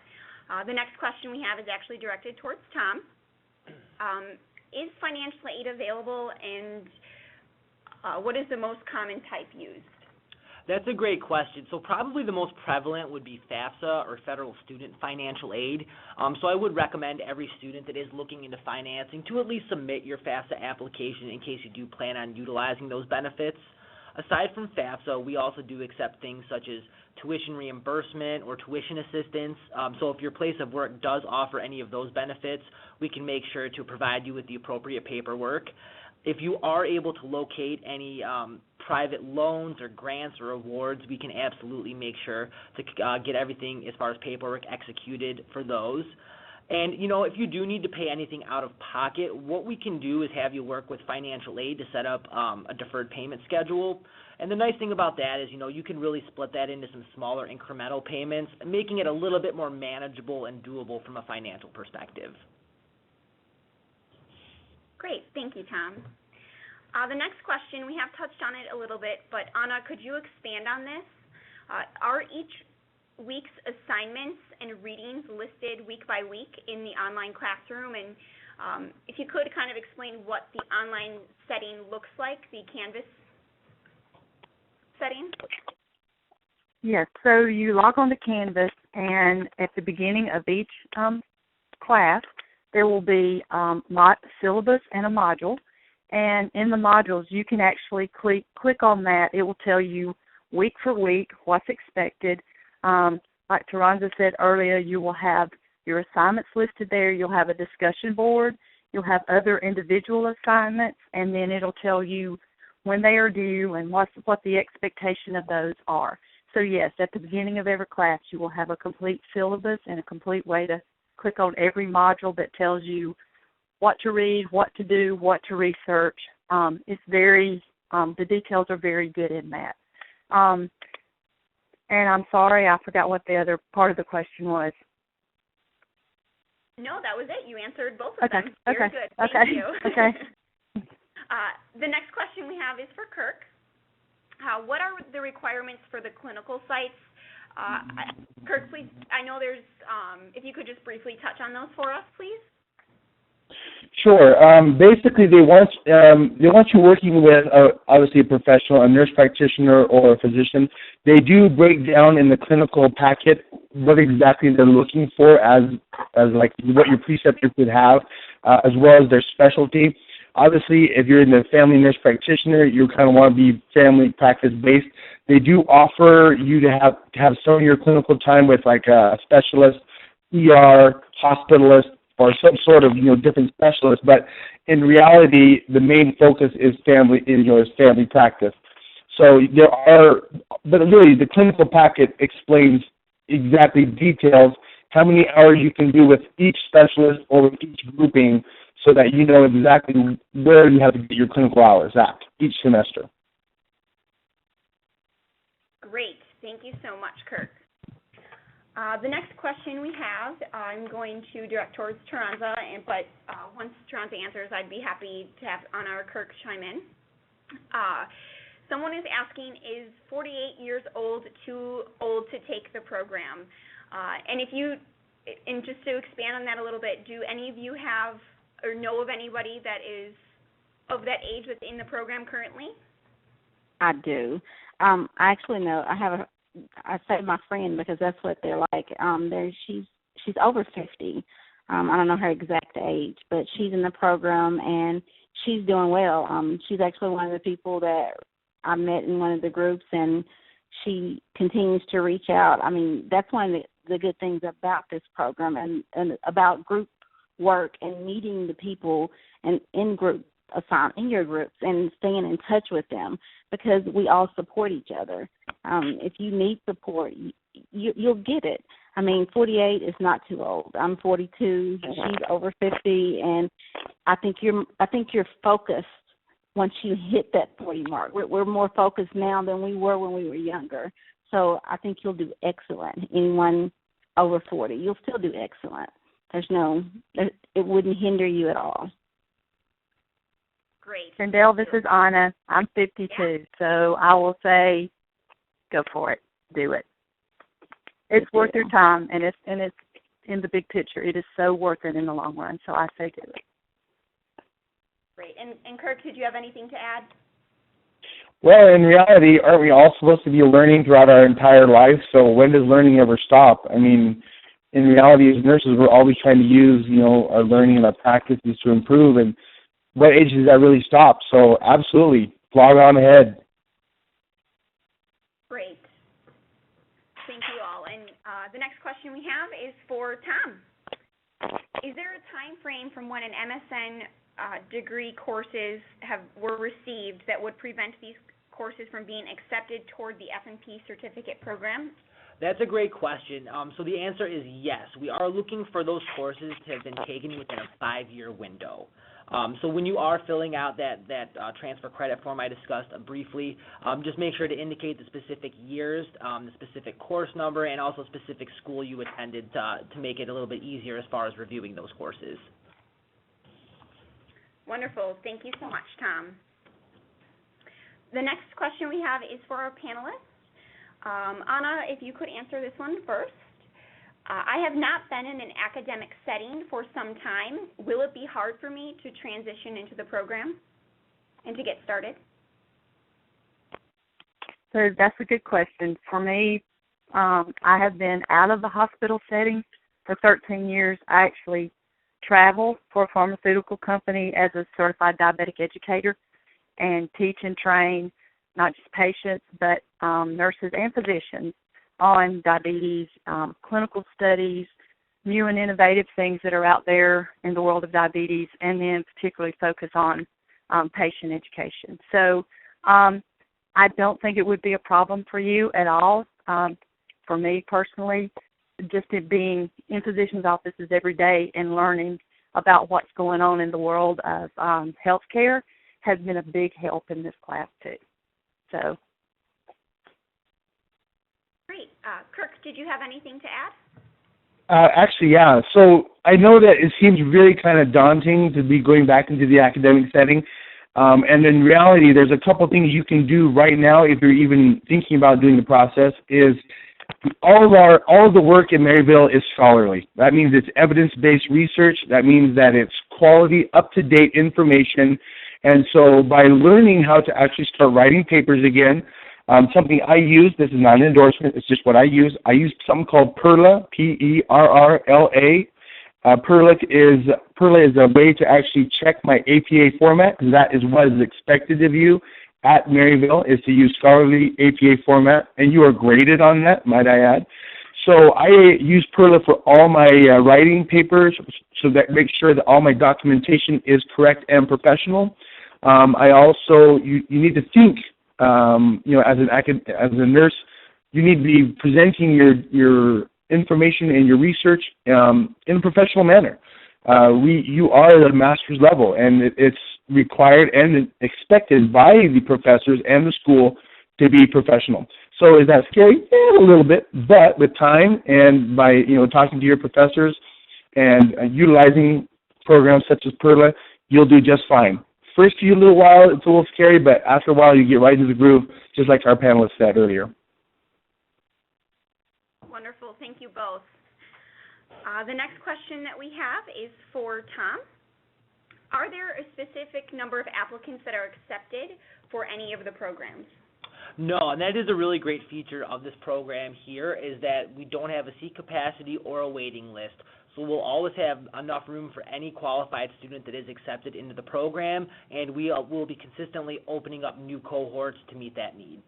The next question we have is actually directed towards Tom. Is financial aid available, and what is the most common type used? That's a great question. So probably the most prevalent would be FAFSA, or Federal Student Financial Aid. So I would recommend every student that is looking into financing to at least submit your FAFSA application in case you do plan on utilizing those benefits. Aside from FAFSA, we also do accept things such as tuition reimbursement or tuition assistance. So if your place of work does offer any of those benefits, we can make sure to provide you with the appropriate paperwork. If you are able to locate any private loans or grants or awards, we can absolutely make sure to get everything as far as paperwork executed for those. And, if you do need to pay anything out of pocket, what we can do is have you work with financial aid to set up a deferred payment schedule. And the nice thing about that is, you can really split that into some smaller incremental payments, making it a little bit more manageable and doable from a financial perspective. Great. Thank you, Tom. The next question, we have touched on it a little bit, but Anna, could you expand on this? Are each week's assignments and readings listed week by week in the online classroom? And if you could kind of explain what the online setting looks like, the Canvas setting? Yes, so you log on to Canvas, and at the beginning of each class, there will be syllabus and a module. And in the modules, you can actually click on that. It will tell you week for week what's expected. Like Taranza said earlier, you will have your assignments listed there. You'll have a discussion board. You'll have other individual assignments, and then it'll tell you when they are due and what the expectation of those are. So, yes, at the beginning of every class, you will have a complete syllabus and a complete way to click on every module that tells you what to read, what to do, what to research. It's very, the details are very good in that. And I'm sorry, I forgot what the other part of the question was. No, that was it. You answered both of them. Okay. Very good. Thank you. Okay. The next question we have is for Kirk. What are the requirements for the clinical sites? Kirk, please, I know there's, if you could just briefly touch on those for us, please. Sure. Basically, they want you working with obviously a professional, a nurse practitioner, or a physician. They do break down in the clinical packet what exactly they're looking for as like what your preceptors would have, as well as their specialty. Obviously, if you're in the family nurse practitioner, you kind of want to be family practice based. They do offer you to have some of your clinical time with like a specialist, ER, hospitalist, or some sort of different specialist, but in reality, the main focus is family practice. So but really, the clinical packet explains exactly details how many hours you can do with each specialist or with each grouping, so that you know exactly where you have to get your clinical hours at each semester. Great, thank you so much, Kirk. The next question we have, I'm going to direct towards Taranza, but once Taranza answers, I'd be happy to have Anna or Kirk chime in. Someone is asking, is 48 years old too old to take the program? And just to expand on that a little bit, do any of you have or know of anybody that is of that age that's in the program currently? I do. I actually know. I say my friend because that's what they're like. She's over 50. I don't know her exact age, but she's in the program and she's doing well. She's actually one of the people that I met in one of the groups, and she continues to reach out. I mean, that's one of the good things about this program and about group work and meeting the people and in group in your groups and staying in touch with them, because we all support each other. If you need support, you'll get it. I mean, 48 is not too old. I'm 42. She's over 50, and I think you're focused once you hit that 40 mark. We're more focused now than we were when we were younger. So I think you'll do excellent. Anyone over 40, you'll still do excellent. It wouldn't hinder you at all. Great. Shandell, this is Anna. I'm 52, so I will say go for it. Do it. It's worth your time, and it's in the big picture. It is so worth it in the long run, so I say do it. Great. And Kirk, did you have anything to add? Well, in reality, aren't we all supposed to be learning throughout our entire life? So when does learning ever stop? I mean, in reality, as nurses, we're always trying to use, our learning and our practices to improve. And what age does that really stop? So absolutely, log on ahead. Great. Thank you all. And the next question we have is for Tom. Is there a time frame from when an MSN degree courses were received that would prevent these courses from being accepted toward the F&P certificate program? That's a great question. So the answer is yes. We are looking for those courses to have been taken within a 5-year window. So when you are filling out that transfer credit form I discussed briefly, just make sure to indicate the specific years, the specific course number, and also specific school you attended to make it a little bit easier as far as reviewing those courses. Wonderful. Thank you so much, Tom. The next question we have is for our panelists. Anna, if you could answer this one first. I have not been in an academic setting for some time. Will it be hard for me to transition into the program and to get started? So that's a good question. For me, I have been out of the hospital setting for 13 years. I actually travel for a pharmaceutical company as a certified diabetic educator and teach and train not just patients but nurses and physicians on diabetes, clinical studies, new and innovative things that are out there in the world of diabetes, and then particularly focus on patient education. So I don't think it would be a problem for you at all. For me personally, just it being in physicians' offices every day and learning about what's going on in the world of healthcare has been a big help in this class too. So. Great. Kirk, did you have anything to add? Actually, yeah. So I know that it seems really kind of daunting to be going back into the academic setting. And in reality, there's a couple things you can do right now if you're even thinking about doing the process. Is all of the work in Maryville is scholarly. That means it's evidence-based research. That means that it's quality, up-to-date information. And so by learning how to actually start writing papers again, something I use, this is not an endorsement, it's just what I use something called PERLA, P-E-R-R-L-A. PERLA is a way to actually check my APA format, because that is what is expected of you at Maryville, is to use scholarly APA format, and you are graded on that, might I add. So I use PERLA for all my writing papers, so that makes sure that all my documentation is correct and professional. I also, you need to think, as a nurse, you need to be presenting your information and your research in a professional manner. You are at a master's level, and it's required and expected by the professors and the school to be professional. So is that scary? Yeah, a little bit, but with time and by talking to your professors and utilizing programs such as PERLA, you'll do just fine. First few little while, it's a little scary, but after a while, you get right into the groove, just like our panelists said earlier. Wonderful. Thank you both. The next question that we have is for Tom. Are there a specific number of applicants that are accepted for any of the programs? No, and that is a really great feature of this program here, is that we don't have a seat capacity or a waiting list. So we'll always have enough room for any qualified student that is accepted into the program, and we will be consistently opening up new cohorts to meet that need.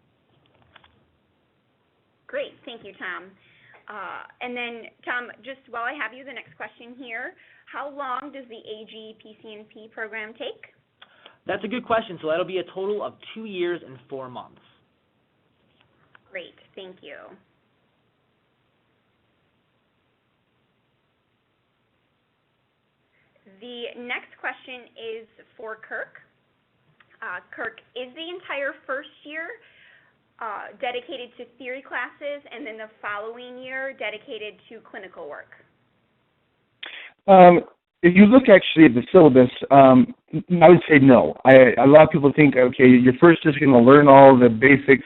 Great. Thank you, Tom. And then, Tom, just while I have you, the next question here, how long does the AG PCNP program take? That's a good question. So that'll be a total of 2 years and 4 months. Great, thank you. The next question is for Kirk. Kirk, is the entire first year dedicated to theory classes and then the following year dedicated to clinical work? If you look actually at the syllabus, I would say no. A lot of people think, okay, you're first just going to learn all the basics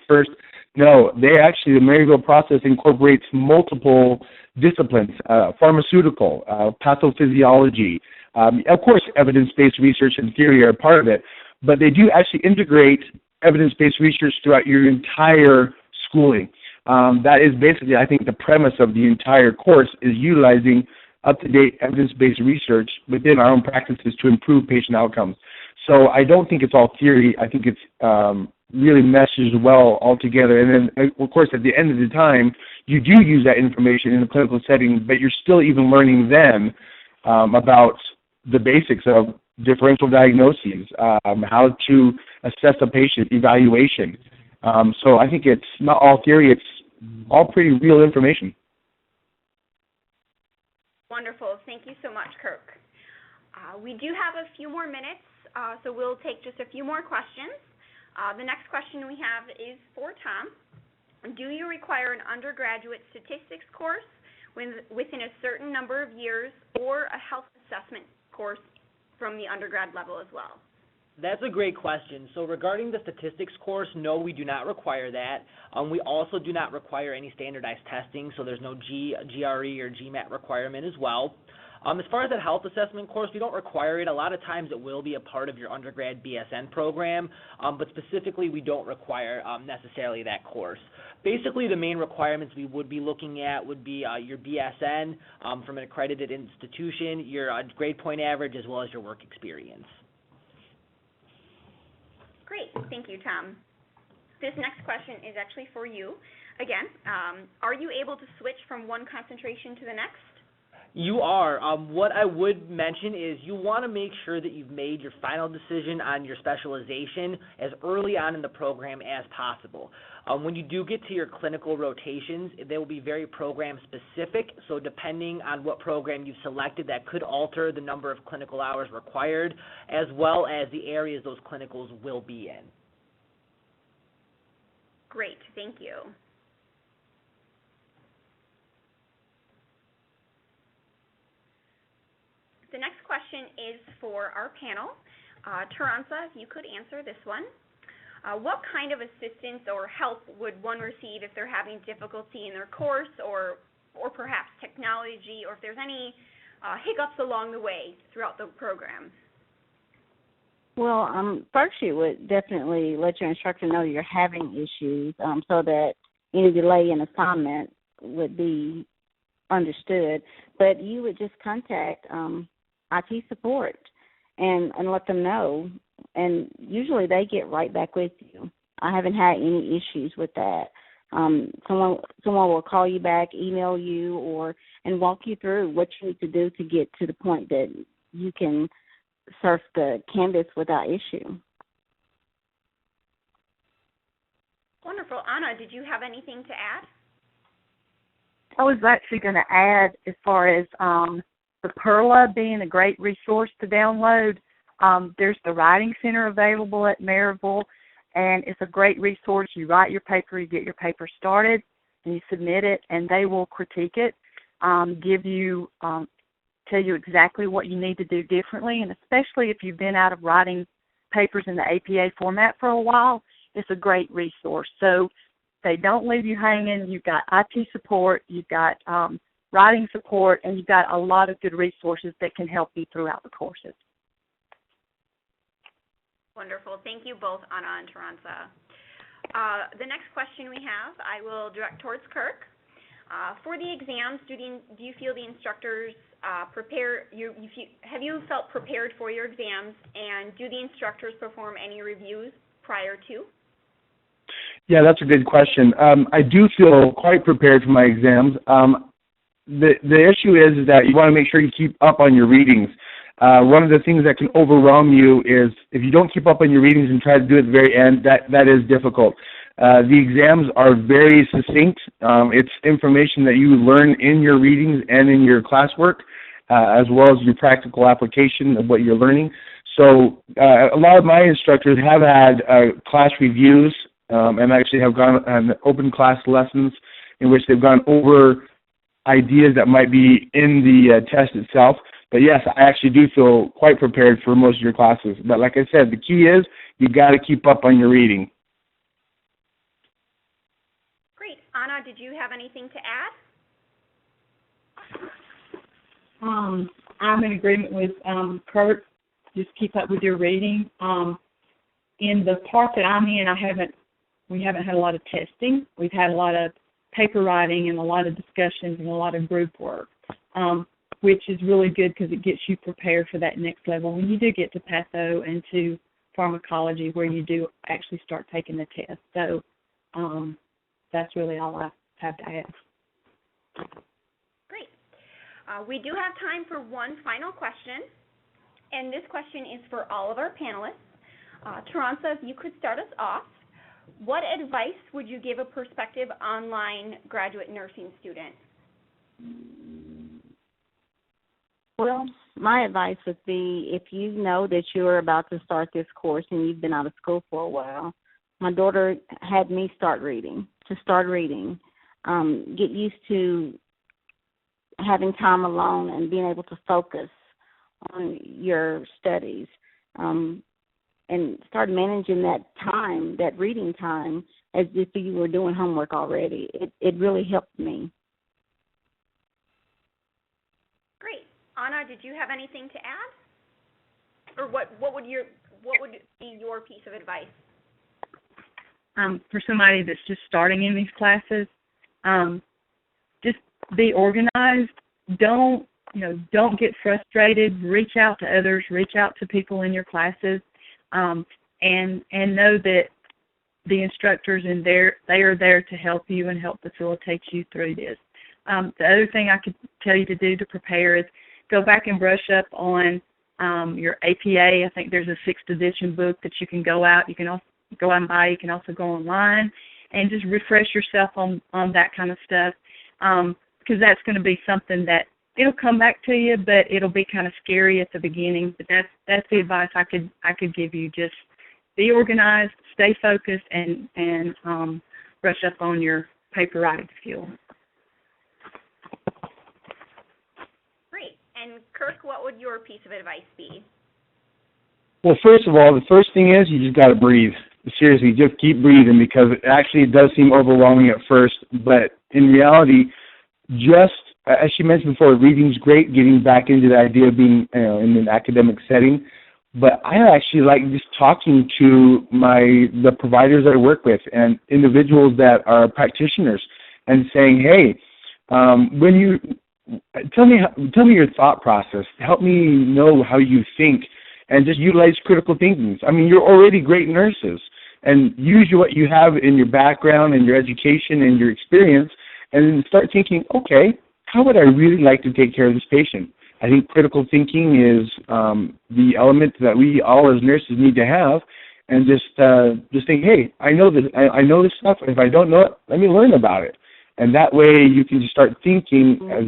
first. No, the Maryville process incorporates multiple disciplines, pharmaceutical, pathophysiology. Of course, evidence-based research and theory are part of it, but they do actually integrate evidence-based research throughout your entire schooling. That is basically, I think, the premise of the entire course is utilizing up-to-date evidence-based research within our own practices to improve patient outcomes. So I don't think it's all theory. I think it's really meshes well all together. And then, of course, at the end of the time, you do use that information in a clinical setting, but you're still even learning then about the basics of differential diagnoses, how to assess a patient, evaluation. So I think it's not all theory. It's all pretty real information. Wonderful. Thank you so much, Kirk. We do have a few more minutes, so we'll take just a few more questions. The next question we have is for Tom. Do you require an undergraduate statistics course within a certain number of years or a health assessment course from the undergrad level as well? That's a great question. So regarding the statistics course, no, we do not require that. We also do not require any standardized testing, so there's no GRE or GMAT requirement as well. As far as that health assessment course, we don't require it. A lot of times it will be a part of your undergrad BSN program, but specifically we don't require necessarily that course. Basically, the main requirements we would be looking at would be your BSN from an accredited institution, your grade point average, as well as your work experience. Great. Thank you, Tom. This next question is actually for you. Again, are you able to switch from one concentration to the next? You are. What I would mention is you want to make sure that you've made your final decision on your specialization as early on in the program as possible. When you do get to your clinical rotations, they will be very program specific, so depending on what program you've selected, that could alter the number of clinical hours required, as well as the areas those clinicals will be in. Great, thank you. The next question is for our panel. Taransa, if you could answer this one. What kind of assistance or help would one receive if they're having difficulty in their course or perhaps technology, or if there's any hiccups along the way throughout the program? Well, first you would definitely let your instructor know you're having issues so that any delay in assignment would be understood. But you would just contact IT support and let them know, and usually they get right back with you. I haven't had any issues with that. Someone will call you back, email you, and walk you through what you need to do to get to the point that you can surf the Canvas without issue. Wonderful. Anna, did you have anything to add? I was actually going to add, as far as the Perla being a great resource to download, there's the Writing Center available at Maryville, and it's a great resource. You write your paper, you get your paper started, and you submit it, and they will critique it, tell you exactly what you need to do differently, and especially if you've been out of writing papers in the APA format for a while, it's a great resource. So they don't leave you hanging. You've got IT support, you've got writing support, and you've got a lot of good resources that can help you throughout the courses. Wonderful. Thank you both, Anna and Taransa. The next question we have, I will direct towards Kirk. For the exams, do you feel the instructors have you felt prepared for your exams, and do the instructors perform any reviews prior to? Yeah, that's a good question. I do feel quite prepared for my exams. The issue is that you want to make sure you keep up on your readings. One of the things that can overwhelm you is if you don't keep up on your readings and try to do it at the very end, that is difficult. The exams are very succinct. It's information that you learn in your readings and in your classwork, as well as your practical application of what you're learning. So a lot of my instructors have had class reviews and actually have gone on open class lessons in which they've gone over ideas that might be in the test itself. But yes, I actually do feel quite prepared for most of your classes. But like I said, the key is you got to keep up on your reading. Great. Anna, did you have anything to add? I'm in agreement with Kurt. Just keep up with your reading. In the part that I'm in, we haven't had a lot of testing. We've had a lot of paper writing and a lot of discussions and a lot of group work, which is really good because it gets you prepared for that next level when you do get to patho and to pharmacology where you do actually start taking the test. So that's really all I have to add. Great. We do have time for one final question, and this question is for all of our panelists. Taransa, if you could start us off, what advice would you give a prospective online graduate nursing student? Well, my advice would be if you know that you're about to start this course and you've been out of school for a while, my daughter had me start reading. Get used to having time alone and being able to focus on your studies, and start managing that time, that reading time, as if you were doing homework already. It really helped me. Great. Anna, did you have anything to add? Or what would be your piece of advice? For somebody that's just starting in these classes, just be organized. Don't get frustrated. Reach out to others. Reach out to people in your classes, and know that the instructors they are there to help you and help facilitate you through this. The other thing I could tell you to do to prepare is go back and brush up on your APA. I think there's a 6th edition book that you can go out. You can also go out and buy. You can also go online and just refresh yourself on that kind of stuff, because that's going to be something that it'll come back to you, but it'll be kind of scary at the beginning. But that's the advice I could give you. Just be organized, stay focused, and brush up on your paper writing skills. Great. And Kirk, what would your piece of advice be? Well, first of all, the first thing is you just got to breathe. Seriously, just keep breathing, because it does seem overwhelming at first, but in reality, just as she mentioned before, reading's great, getting back into the idea of being in an academic setting. But I actually like just talking to the providers I work with and individuals that are practitioners and saying, hey, when you tell me your thought process, help me know how you think, and just utilize critical thinking. I mean, you're already great nurses, and use what you have in your background and your education and your experience, and then start thinking, okay, how would I really like to take care of this patient? I think critical thinking is the element that we all as nurses need to have, and just think, hey, I know this stuff. If I don't know it, let me learn about it. And that way you can just start thinking as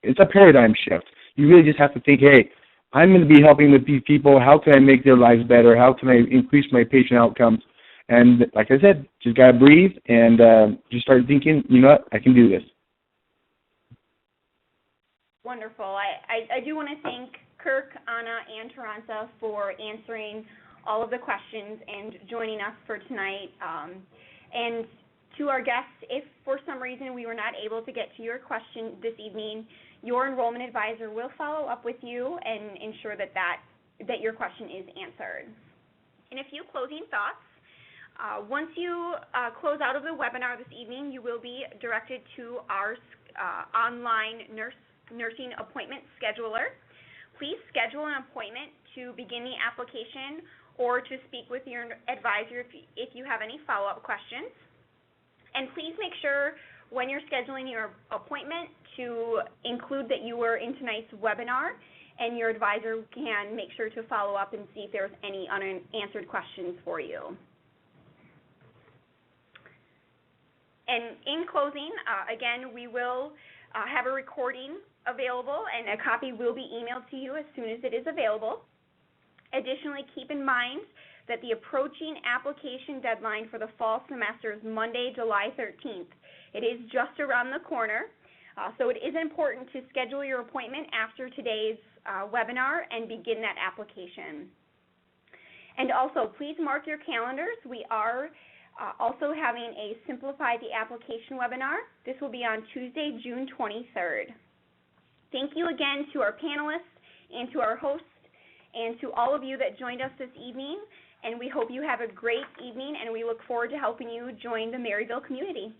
it's a paradigm shift. You really just have to think, hey, I'm going to be helping with these people. How can I make their lives better? How can I increase my patient outcomes? And like I said, just got to breathe and just start thinking, you know what, I can do this. Wonderful. I do want to thank Kirk, Anna, and Taransa for answering all of the questions and joining us for tonight. And to our guests, if for some reason we were not able to get to your question this evening, your enrollment advisor will follow up with you and ensure that your question is answered. And a few closing thoughts. Once you close out of the webinar this evening, you will be directed to our online nursing appointment scheduler. Please schedule an appointment to begin the application or to speak with your advisor if you have any follow-up questions. And please make sure when you're scheduling your appointment to include that you were in tonight's webinar and your advisor can make sure to follow up and see if there's any unanswered questions for you. And in closing, again, we will have a recording available, and a copy will be emailed to you as soon as it is available. Additionally, keep in mind that the approaching application deadline for the fall semester is Monday, July 13th. It is just around the corner, so it is important to schedule your appointment after today's webinar and begin that application. And also, please mark your calendars. We are also having a Simplify the Application webinar. This will be on Tuesday, June 23rd. Thank you again to our panelists and to our hosts and to all of you that joined us this evening, and we hope you have a great evening, and we look forward to helping you join the Maryville community.